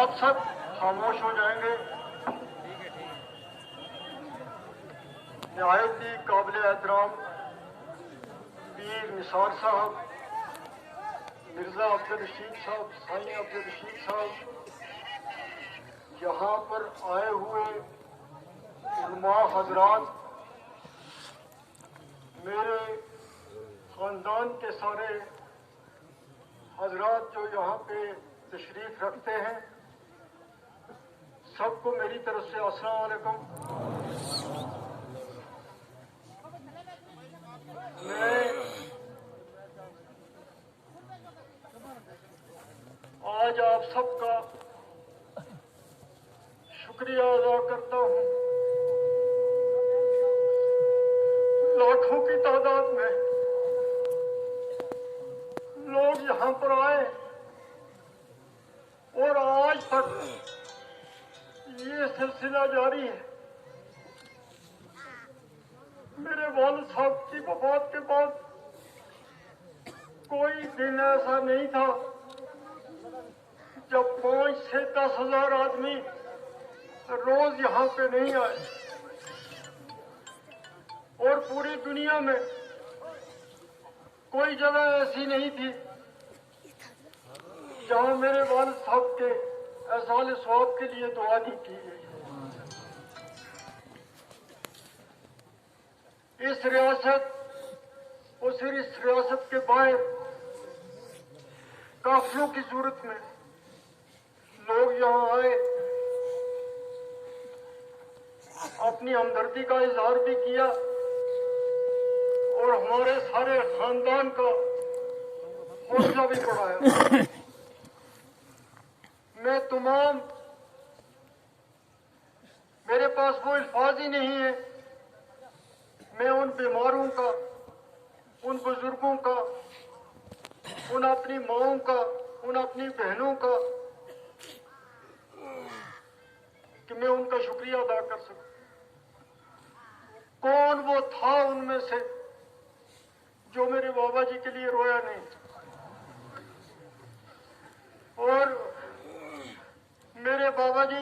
आप सब खामोश हो जाएंगे। नहायत ही काबिल एहतराम पीर निसार साहब, मिर्जा अब्दुल रशीद साहब, साईं अब्दुल रशीद साहब, यहाँ पर आए हुए उलमा हजरात, मेरे खानदान के सारे हजरात जो यहाँ पे तशरीफ रखते हैं, सबको मेरी तरफ से अस्सलाम वालेकुम। मैं आज आप सबका शुक्रिया अदा करता हूँ। लाखों की तादाद में लोग यहाँ पर आए और आज तक ये सिलसिला जारी है। मेरे वालिद साहब की वफात के बाद कोई दिन ऐसा नहीं था जब 5 से 10 हजार आदमी रोज यहाँ पे नहीं आए, और पूरी दुनिया में कोई जगह ऐसी नहीं थी जहाँ मेरे वालिद साहब के एहसाल सवाब के लिए दुआ नहीं की गई। इस रियासत और फिर इस रियासत के बाहर काफिलों की सूरत में लोग यहाँ आए, अपनी हमदर्दी का इजहार भी किया और हमारे सारे खानदान का हौसला भी बढ़ाया। मैं तमाम, मेरे पास वो अल्फाज ही नहीं है, मैं उन बीमारों का, उन बुजुर्गों का, उन अपनी माओं का, उन अपनी बहनों का, कि मैं उनका शुक्रिया अदा कर सकूं। कौन वो था उनमें से जो मेरे बाबा जी के लिए रोया नहीं? और मेरे बाबा जी